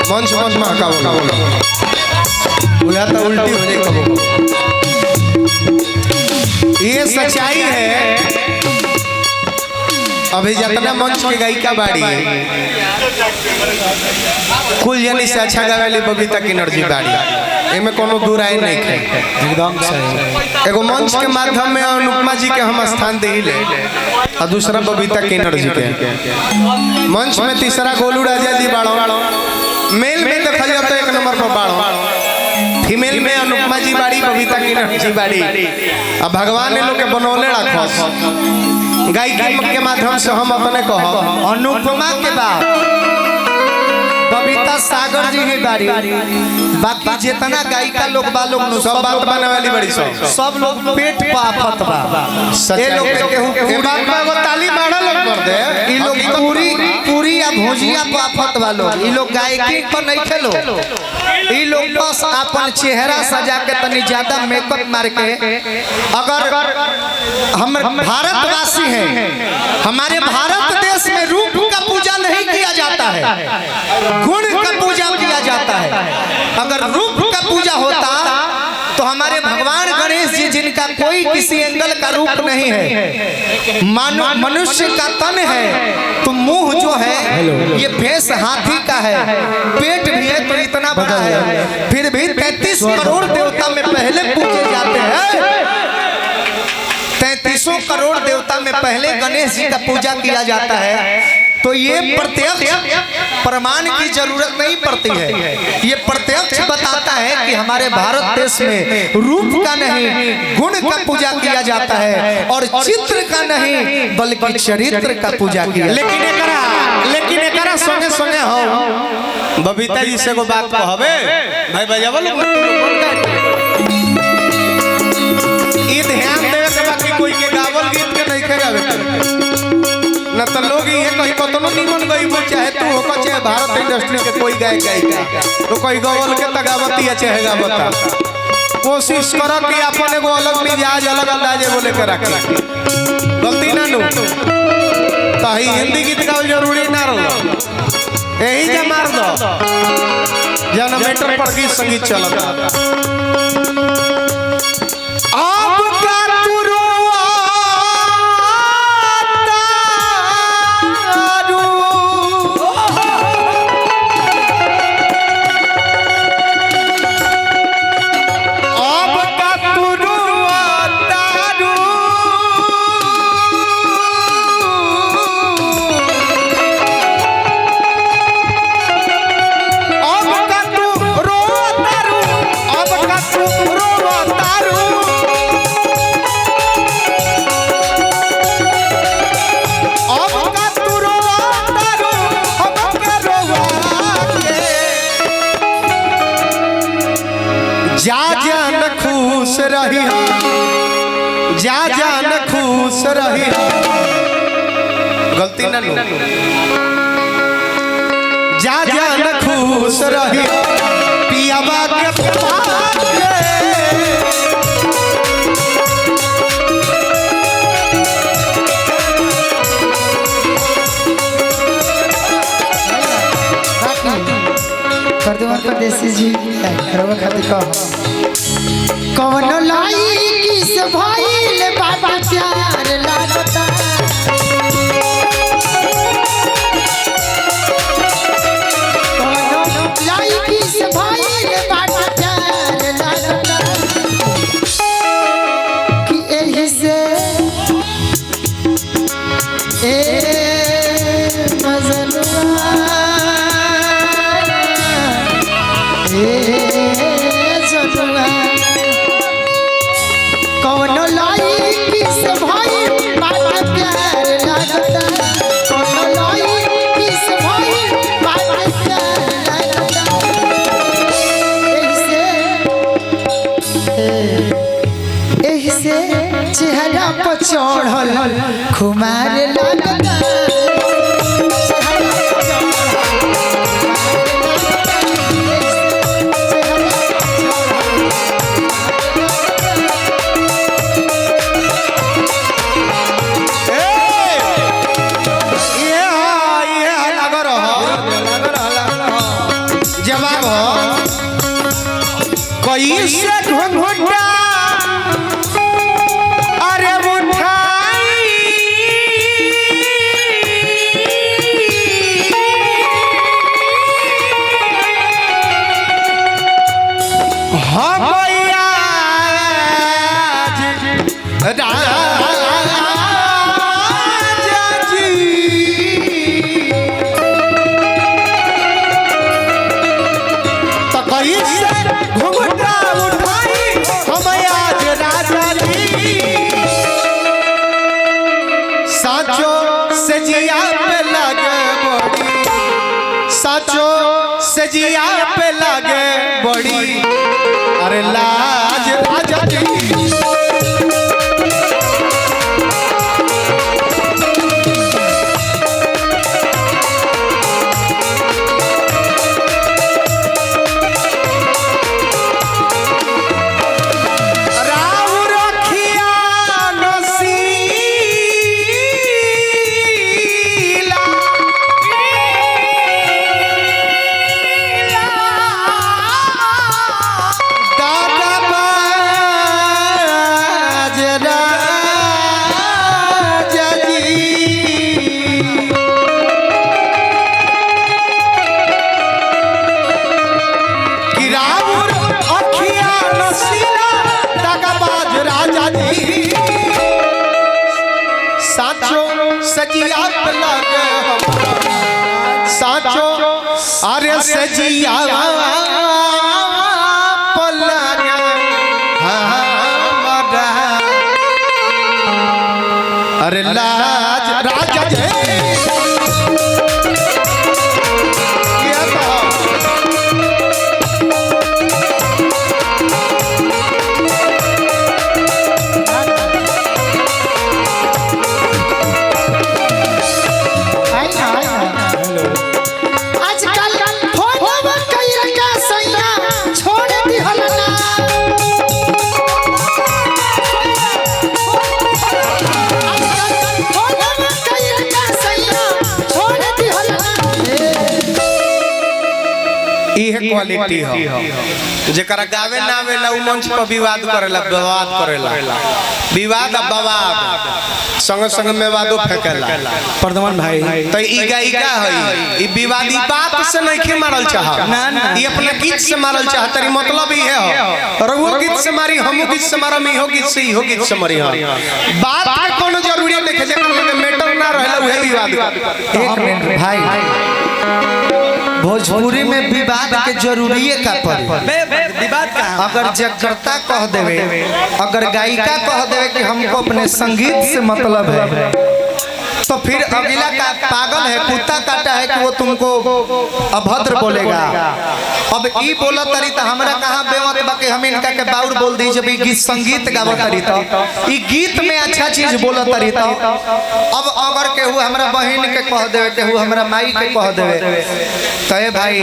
मंच मंच में हका बोला हुआ तो उल्टी हो जाए कबो। ये सच्चाई है। अभी जितना मंच के गायिका बाड़ी कुल जनी से अच्छा गावेली बबीता किन्नर बाड़ी, एमे कोनो दूर आए नहीं है, एकदम सही। एगो मंच के माध्यम में अनुपमा जी के हम स्थान दिले और दूसरा बबीता किन्नर जी के। मंच में तीसरा गोलू राजा जी बाड़ो, मेल में देखल जाता है 1 नंबर पर बाड़ो, फीमेल में अनुपमा जी बाड़ी, बबीता किन्नर जी बाड़ी। अब भगवान ने लोग के बनौले रखो गायकी के माध्यम से हम अपने कहो अनुपमा के बाद बबीता सागर जी ही बारी, बाकी जितना गायिका लोग बा लोग सब बात बने वाली बड़ी सब लोग पेट पाफत बा। ये लोग के बात में वो ताली मारा लोग कर दे, ये लोग पूरी या भुजिया पाफत बा लोग। ये लोग गायकी पर नहीं खेलो, ये लोग बस अपन चेहरा सजा के तनी ज्यादा मेकअप मार के। अगर हम भारतवासी हैं, हमारे भारत देश में रूप का पूजा नहीं किया जाता है, गुण का पूजा किया जाता है। अगर रूप का पूजा होता तो हमारे भगवान गणेश जी जिनका कोई किसी एंगल का रूप नहीं है, मनुष्य का तन है तो मुंह जो है ये भेष हाथी का है, पेट भी है तो इतना बड़ा है, फिर भी 33 करोड़ देवता में पहले पूजे जाते हैं। 33 करोड़ देवता में पहले गणेश जी का पूजा किया जाता है। तो ये प्रत्यक्ष प्रमाण की जरूरत नहीं पड़ती है, ये प्रत्यक्ष बताता है कि हमारे भारत देश में रूप का नहीं गुण का पूजा किया जाता है और चित्र का नहीं बल्कि चरित्र का पूजा किया। लेकिन एकरा संगे संगे हो बबीता जी से को बात कहबे भाई बजावल ये ध्यान देवे के बाकी कोई के गावल गीत के नहीं गावे न तो लोग ये कहीं कतनो निमन गई वो चाहे तू हो चाहे भारत इंडस्ट्री के कोई गायक गायिका तो कोई गवल के तगावती है चाहे गावता। कोशिश करो कि अपन एगो अलग मिजाज अलग अंदाजे बोले के रखे, गलती ना लो ताही हिंदी गीत गावल जरूरी ना रहो, यही जा मार दो जनरेटर पर गीत संगीत चलता। जा जान खुश रही जा जान खुश रही, गलती ना लो, जा जान खुश रही पियावा के प्रद्युमन परदेसी जी रवा खातिर कौन लाई किस भइल बाबा प्यार लागता, कौन लाई किस भइल बाबा प्यार लागता कि एही से ए मजनुआ कौन लाई किस भाई बाबा प्यार लागता, कौन लाई किस भाई बाबा प्यार लागता, एही से चेहरा पर चढ़ल खुमार लागता। जवाब हो कैसे घुंघटा अरे उठाई हम सजिया पे लगे बड़ी अरे लाज राजा जी सजिया पे लगे साचो अरे सजिया पे लगे अरे लाज राजा जी क्वालिटी हो जेकरा गावे ना आवेला उ मंच पर विवाद करेला विवाद बवाद संग संग में वादो फेंकेला प्रदमन भाई तो ई गायिका है ई विवादी बात से नहीं के मारल चाह ना ई अपने गीत से मारल चाह तरी मतलब ई है रघु गीत से मारी हमू गीत से मारम इहो गीत से इहो गीत से मरी बात कोनो जरूरी नहीं है जेकर मैटर ना रहला उहे विवाद एक मिनट भाई भोजपुरी में विवाद के जरूरी है का पड़े विवाद का अगर जगकर्ता कह देवे अगर गायिका कह देवे कि हमको अपने संगीत से मतलब है तो फिर अगला का पागल है कुत्ता काटा है कि वो तुमको अभद्र बोलेगा अब ई बोला तरी तो हमरा कहाँ बेवत बाकी हम इनका के बाउर बोल दी जब गीत संगीत गावा तरी तो ई गीत में अच्छा चीज बोला तरी तो अब अगर केहू हमरा बहन के कह देवे केहू हमरा माई के कह देवे तो ए भाई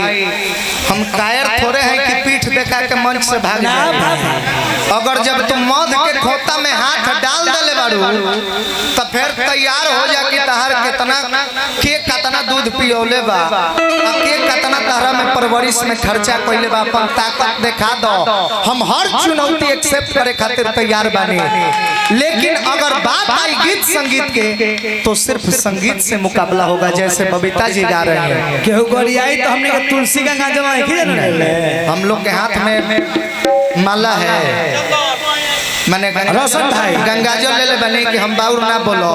हम कायर थोड़े हैं कि पीठ देखा के मंच से भाग जाए अगर जब तुम मध के खोता में हाथ डाल दले बाड़ू तो फिर तैयार हो जा कि तहार कितना दूध पियोले बा के कितना तहरा में परवरिश में खर्चा कइले बा अपन ताकत दिखा दो हम हर चुनौती एक्सेप्ट करे खातिर तैयार बानी लेकिन अगर बात आई गीत संगीत के तो सिर्फ संगीत से मुकाबला होगा जैसे बबीता जी गा रहे हैं केहू गोरी आई तो हमने के तुलसी गंगा जमा हम लोग के हाथ में माला है माने रोशन भाई गंगाजल ले ले बने कि हम बाउर ना बोलो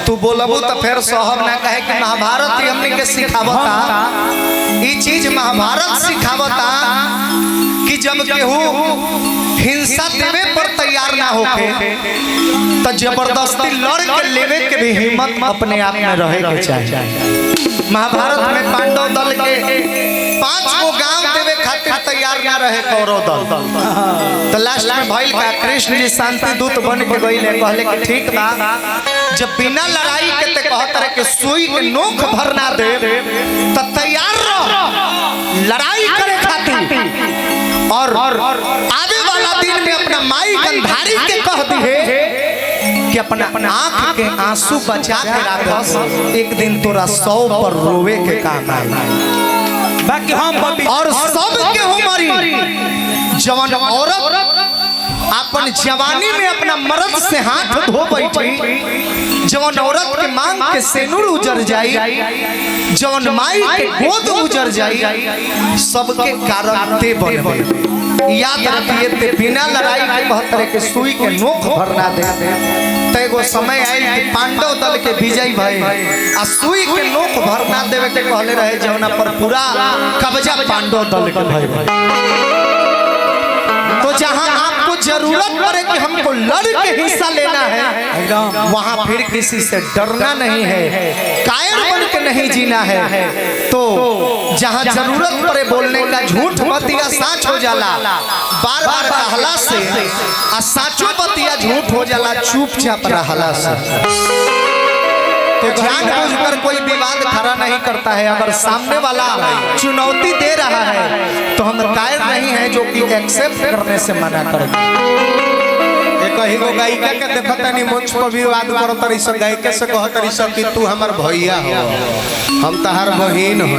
तू बोलबू तो फिर साहब ना कहे कि महाभारत ही हमने के सिखावता ई चीज महाभारत सिखावता कि जब केहू हिंसा देवे पर तैयार ना होके तो जबरदस्ती लड़ के लेवे के भी हिम्मत अपने आप में रहे के चाहिए। महाभारत में पांडव दल के 5 गो गांव देवे खातिर तैयार ना रहे कौरव दल तो लास्ट में भइल का कृष्ण जी शांति दूत बन के गइले कहले कि ठीक बा जब बिना लड़ाई के ते कहत रहे कि सुई के नोक भर ना दे तो तैयार रह लड़ाई करे खातिर और आवे वाला दिन में अपना माई गंधारी के कह दिए कि अपना आंख के आंसू बचा के रखस एक दिन तोरा 100 पर रोवे के काम आई बाकी हम और सब केहू मरी जवन औरत अपन जवानी में अपना मर्द से हाथ धो बैठी, जवन औरत के मांग के सेनुर उजर जाई, जवन माई के गोद उजर जाई, सबके कारण ते बनबे। याद रखिए ते बिना लड़ाई के बहत्तर के सुई के नोक भरना दे तो एगो समय आयल कि पांडव दल के विजय भई आ सुई के नोक भरना देवे के कहले रहे जवना पर पूरा कब्जा पांडव दल के भई। तो जहां आपको जरूरत पड़े कि हमको लड़ के हिस्सा लेना है वहां फिर किसी से डरना नहीं है, कायर बन के नहीं जीना है। तो जहां जरूरत पड़े बोलने का झूठ बतिया साच हो जाला, बार बार कहला से आ साचो बतिया झूठ हो जाला चुपचाप रहला से। तो जानबूझकर कोई विवाद खड़ा नहीं करता है। अगर सामने वाला चुनौती दे रहा है तो हम कायर नहीं है जो कि एक्सेप्ट करने से मना कर कहीं को गायिका के देखता नहीं मंच पर विवाद करत रही सब गायिका से कहत रही सब कि तू हमार भैया हो, हम तहार बहिन हो,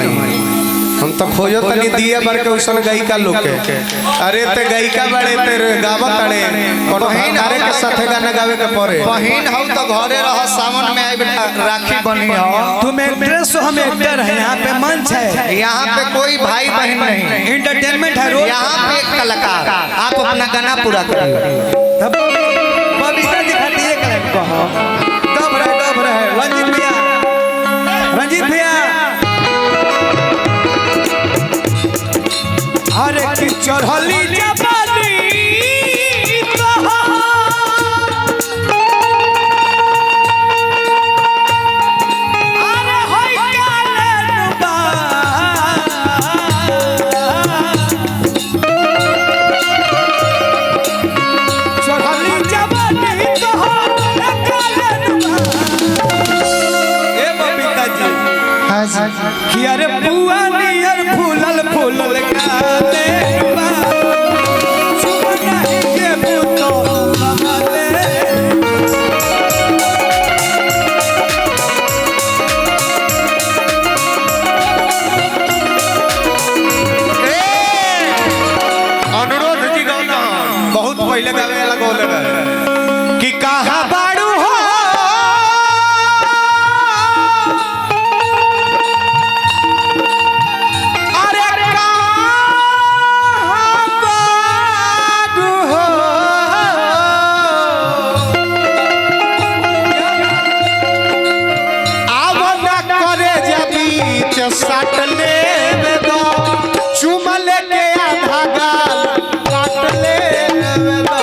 हम तो खोजो तनी दिए बर के उसन गायिका लोग के। अरे ते गायिका बड़े तेरे गावत अड़े कोनो भारे के साथे गाना गावे के पड़े। बहिन हो तो घरे रह, सावन में आई बेटा राखी बनी हो। तुम एक्ट्रेस हो, हम एक्टर हैं। यहाँ पे मंच है, यहाँ पे कोई भाई बहन नहीं, एंटरटेनमेंट है। रोज यहाँ पे एक कलाकार, आप अपना गाना पूरा करिए। बबीता जी खाती है कलम को कब रहे रंजीत भैया अरे कि चढ़ली जवानी अरे होई कालन बा चढ़ली जवानी कालन बा। ए बबीता जी हाँ जी कि अरे बुआ नियर फूलल फूलल काले बा सुमना के बुतो कमले अनुरोध जी गाना बहुत पहले गावे वाला गोले रहे कि कहां बाड़ू हो साट ले दो चुमल के आधा गाल काट ले दो।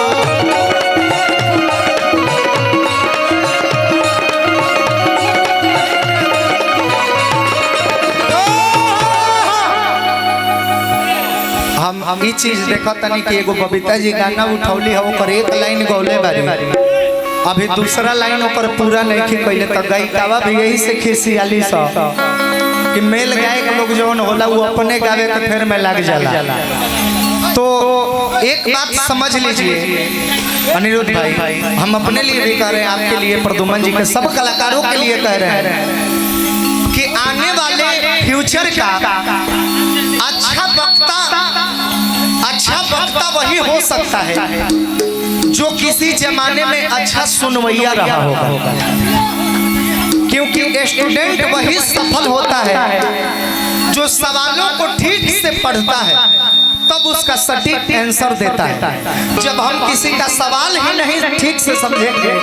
हम ई चीज देखत तनी कि एगो बबीता जी गाना उठौली हो ओकर एक लाइन गौले बारी, अभी दूसरा लाइन ओकर पूरा नहीं की कइले त गायिकावा भी यही से खिसियाली सा कि मेल गायक लोग जवन होला वो अपने गावे के फेर में लग जाला। तो एक बात समझ लीजिए अनिरुद्ध भाई, हम अपने लिए भी कह रहे हैं, आपके लिए, प्रदुमन जी के सब कलाकारों के लिए कह रहे हैं कि आने वाले फ्यूचर का अच्छा वक्ता वही हो सकता है जो किसी जमाने में अच्छा सुनवैया रहा होगा, क्योंकि स्टूडेंट वही सफल होता है जो सवालों को ठीक से पढ़ता है तब उसका सटीक आंसर देता है। जब हम किसी का सवाल ही नहीं ठीक से समझेंगे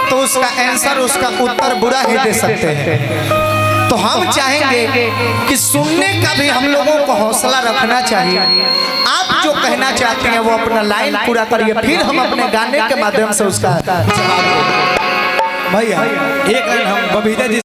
तो उसका आंसर, उसका उत्तर बुरा ही दे सकते हैं। तो हम चाहेंगे कि सुनने का भी हम लोगों को हौसला रखना चाहिए। आप जो कहना चाहते हैं वो अपना लाइन पूरा करिए, फिर हम अपने गाने के माध्यम से उसका जवाब देंगे। भैया एक लाइन हम बबीता जी